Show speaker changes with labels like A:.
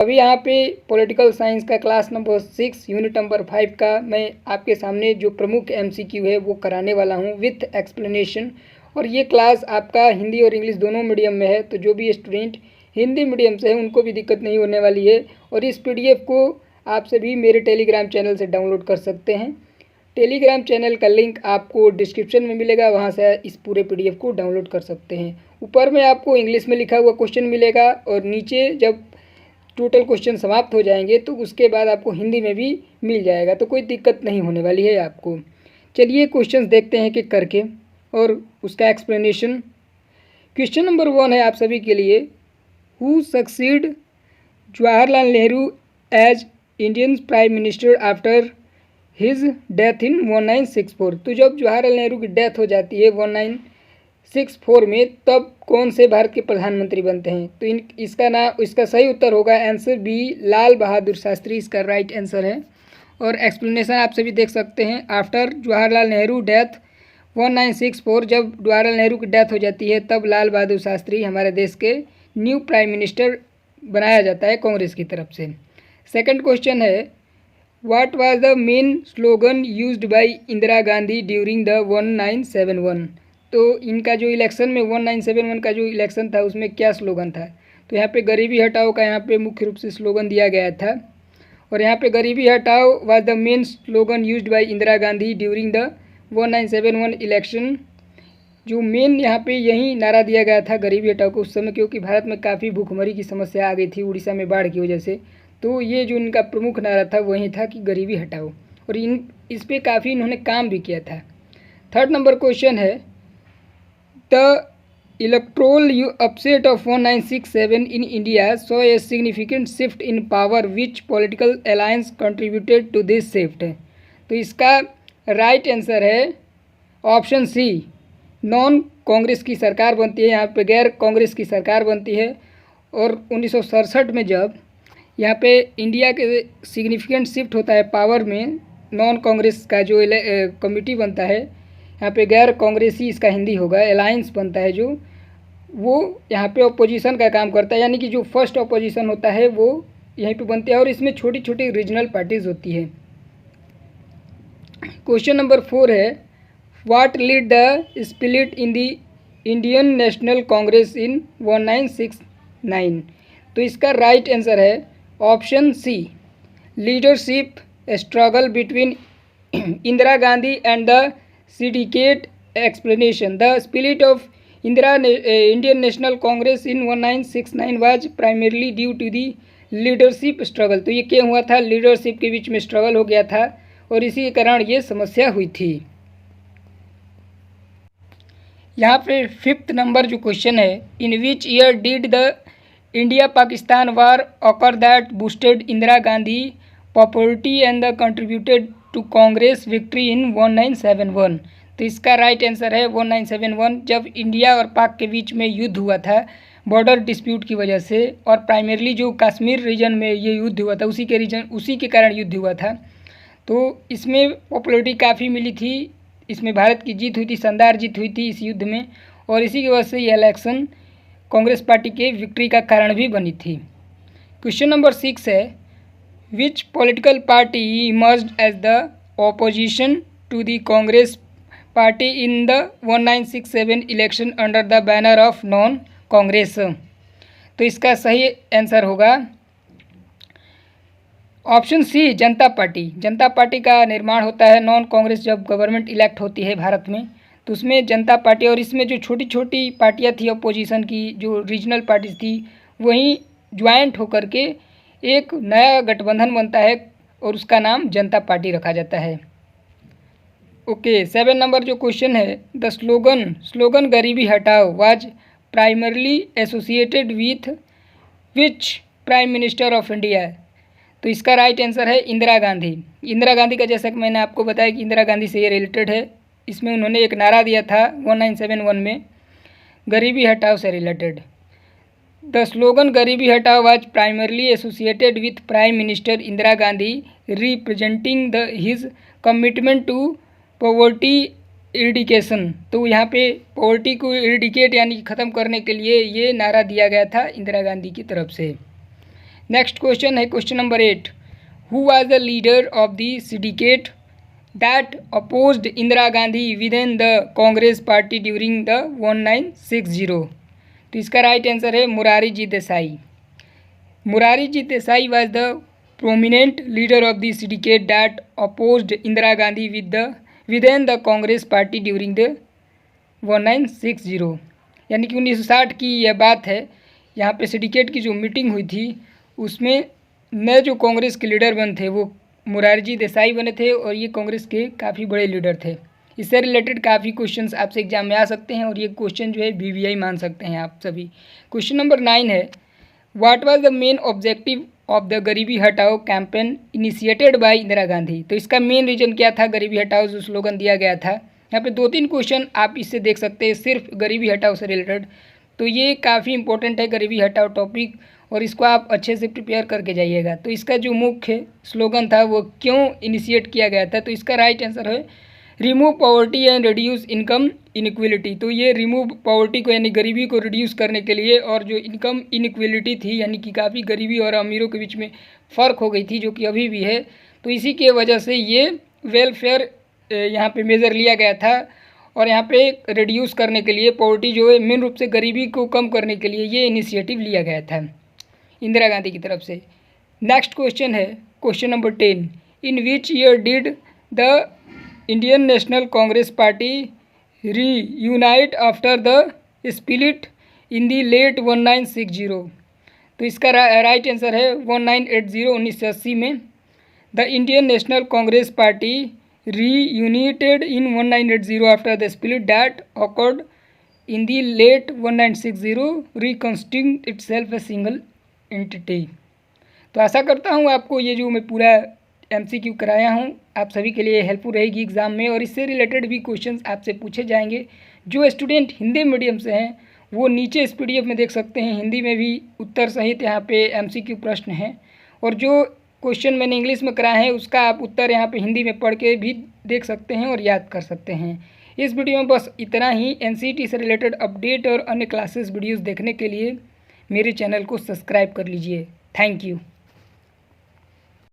A: अभी यहाँ पे पॉलिटिकल साइंस का क्लास नंबर 6 यूनिट नंबर 5 का मैं आपके सामने जो प्रमुख एमसीक्यू है वो कराने वाला हूँ विथ एक्सप्लेनेशन। और ये क्लास आपका हिंदी और इंग्लिश दोनों मीडियम में है, तो जो भी स्टूडेंट हिंदी मीडियम से है उनको भी दिक्कत नहीं होने वाली है। और इस पीडीएफ को आप सभी मेरे टेलीग्राम चैनल से डाउनलोड कर सकते हैं। टेलीग्राम चैनल का लिंक आपको डिस्क्रिप्शन में मिलेगा, वहाँ से इस पूरे पीडीएफ को डाउनलोड कर सकते हैं। ऊपर में आपको इंग्लिश में लिखा हुआ क्वेश्चन मिलेगा और नीचे जब टोटल क्वेश्चन समाप्त हो जाएंगे तो उसके बाद आपको हिंदी में भी मिल जाएगा, तो कोई दिक्कत नहीं होने वाली है आपको। चलिए क्वेश्चंस देखते हैं कि करके और उसका एक्सप्लेनेशन। क्वेश्चन नंबर 1 है आप सभी के लिए, who succeed Jawaharlal Nehru as Indian prime minister after his death in 1964। तो जब जवाहरलाल नेहरू की डेथ हो जाती है 1964 में, तब कौन से भारत के प्रधानमंत्री बनते हैं? तो इसका सही उत्तर होगा आंसर बी, लाल बहादुर शास्त्री इसका राइट आंसर है। और एक्सप्लेनेशन आप सभी देख सकते हैं, आफ्टर जवाहरलाल नेहरू डेथ 1964, जब जवाहरलाल नेहरू की डेथ हो जाती है तब लाल बहादुर शास्त्री हमारे देश के न्यू प्राइम मिनिस्टर बनाया जाता है कांग्रेस की तरफ से। सेकंड क्वेश्चन है, what was the main slogan used by Indira Gandhi during the 1971। तो इनका जो इलेक्शन में 1971 का जो इलेक्शन था उसमें क्या स्लोगन था? तो यहाँ पे गरीबी हटाओ का यहाँ पे मुख्य रूप से स्लोगन दिया गया था। और यहाँ पे गरीबी हटाओ was the main slogan used by Indira Gandhi during the 1971 election. जो मेन यहाँ पे यही नारा दिया गया था गरीबी हटाओ को उस समय, क्योंकि भारत में काफ़ी भूखमरी की समस्या आ गई थी उड़ीसा में बाढ़ की वजह से। तो ये जो इनका प्रमुख नारा था वही था कि गरीबी हटाओ, और इस पर काफ़ी इन्होंने काम भी किया था। थर्ड नंबर क्वेश्चन है, the electoral upset of 1967 in India saw a significant shift in power. Which political alliance contributed to this shift? तो इसका राइट आंसर है ऑप्शन सी, नॉन कांग्रेस की सरकार बनती है, यहाँ पे गैर कांग्रेस की सरकार बनती है। और 1967 में जब यहाँ पे इंडिया के सिग्निफिकेंट शिफ्ट होता है पावर में, नॉन कांग्रेस का जो कमिटी बनता है, यहाँ पे गैर कांग्रेसी इसका हिंदी होगा, अलायंस बनता है, जो वो यहाँ पे अपोजिशन का काम करता है, यानी कि जो फर्स्ट अपोजिशन होता है वो यहीं पे बनती है। और इसमें छोटी छोटी रीजनल पार्टीज होती है। क्वेश्चन नंबर 4 है, what lead the split in the Indian national Congress in 1969। तो इसका राइट आंसर है option C, leadership struggle between Indira Gandhi and the syndicate explanation. The split of Indian national Congress in 1969 was primarily due to the leadership struggle. तो ये क्या हुआ था, leadership के बीच में स्ट्रगल हो गया था और इसी के कारण ये समस्या हुई थी। यहाँ पे 5th नंबर जो क्वेश्चन है, in which year did the India Pakistan war occur that boosted Indira Gandhi popularity and the contributed to Congress victory in 1971। तो इसका राइट आंसर है 1971, जब इंडिया और पाक के बीच में युद्ध हुआ था बॉर्डर डिस्प्यूट की वजह से, और प्राइमरली जो कश्मीर रीजन में ये युद्ध हुआ था उसी के कारण युद्ध हुआ था। तो इसमें पॉपुलरिटी काफ़ी मिली थी, इसमें भारत की जीत हुई थी, शानदार जीत हुई थी इस युद्ध में, और इसी की वजह से ये इलेक्शन कांग्रेस पार्टी के विक्ट्री का कारण भी बनी थी। क्वेश्चन नंबर 6 है, which political party emerged as the opposition to the Congress party in the 1967 election under the banner of non Congress. तो इसका सही आंसर होगा ऑप्शन सी, जनता पार्टी। जनता पार्टी का निर्माण होता है नॉन कांग्रेस जब गवर्नमेंट इलेक्ट होती है भारत में, तो उसमें जनता पार्टी, और इसमें जो छोटी छोटी पार्टियां थी अपोजिशन की, जो रीजनल पार्टीज थी, वहीं ज्वाइंट होकर के एक नया गठबंधन बनता है और उसका नाम जनता पार्टी रखा जाता है। ओके, 7 नंबर जो क्वेश्चन है, द स्लोगन गरीबी हटाओ was primarily associated with which prime minister of India. तो इसका राइट आंसर है इंदिरा गांधी। इंदिरा गांधी का, जैसा कि मैंने आपको बताया कि इंदिरा गांधी से ये रिलेटेड है, इसमें उन्होंने एक नारा दिया था 1971 में गरीबी हटाओ से रिलेटेड। द स्लोगन गरीबी हटाओ was primarily associated with prime minister Indira Gandhi representing the his commitment to poverty eradication. तो यहाँ पे पॉवर्टी को इरिडिकेट यानी ख़त्म करने के लिए ये नारा दिया गया था इंदिरा गांधी की तरफ से। नेक्स्ट क्वेश्चन है question number 8, who was the leader of the syndicate that opposed Indira Gandhi with in the Congress party during the 1960। तो इसका राइट आंसर है Murari ji Desai. Murari ji Desai was the prominent leader of the syndicate that opposed Indira Gandhi with in the Congress party during the 1960, यानी कि 1960 की यह बात है। यहाँ पे सिंडिकेट की जो मीटिंग हुई थी उसमें नए जो कांग्रेस के लीडर बने थे वो मुरारी जी देसाई बने थे और ये कांग्रेस के काफ़ी बड़े लीडर थे। इससे रिलेटेड काफ़ी क्वेश्चंस आपसे एग्जाम में आ सकते हैं और ये क्वेश्चन जो है BVI मान सकते हैं आप सभी। क्वेश्चन नंबर 9 है, what was the main objective of the गरीबी हटाओ campaign initiated by Indira Gandhi. तो इसका मेन रीजन क्या था, गरीबी हटाओ जो स्लोगन दिया गया था। यहाँ पे 2-3 क्वेश्चन आप इससे देख सकते हैं सिर्फ गरीबी हटाओ से रिलेटेड। तो ये काफ़ी इंपॉर्टेंट है गरीबी हटाओ टॉपिक और इसको आप अच्छे से प्रिपेयर करके जाइएगा। तो इसका जो मुख्य स्लोगन था वो क्यों इनिशिएट किया गया था, तो इसका राइट आंसर है remove poverty and reduce income inequality. तो ये रिमूव पॉवर्टी को यानी गरीबी को रिड्यूस करने के लिए और जो इनकम इनइक्वलिटी थी यानी कि काफ़ी गरीबी और अमीरों के बीच में फ़र्क हो गई थी जो कि अभी भी है, तो इसी के वजह से ये वेलफेयर यहाँ पे मेज़र लिया गया था और यहाँ पे रिड्यूस करने के लिए पॉवर्टी जो है मेन रूप से गरीबी को कम करने के लिए ये इनिशिएटिव लिया गया था इंदिरा गांधी की तरफ से। नेक्स्ट क्वेश्चन है question number 10, in which year did the Indian national Congress party reunite after the split in the late 1960। तो इसका राइट आंसर है 1980 1980 में the Indian national Congress party reunited in 1980 after the split that occurred in the late 1960 reconstituting itself a single entity। तो आशा करता हूँ आपको ये जो मैं पूरा MCQ कराया हूँ आप सभी के लिए हेल्पफुल रहेगी एग्ज़ाम में और इससे रिलेटेड भी क्वेश्चंस आपसे पूछे जाएंगे। जो स्टूडेंट हिंदी मीडियम से हैं वो नीचे इस PDF में देख सकते हैं, हिंदी में भी उत्तर सहित यहाँ पे MCQ प्रश्न हैं और जो क्वेश्चन मैंने इंग्लिश में कराया है उसका आप उत्तर यहाँ पे हिंदी में पढ़ के भी देख सकते हैं और याद कर सकते हैं। इस वीडियो में बस इतना ही। NCERT से रिलेटेड अपडेट और अन्य क्लासेस वीडियोस देखने के लिए मेरे चैनल को सब्सक्राइब कर लीजिए। Thank you.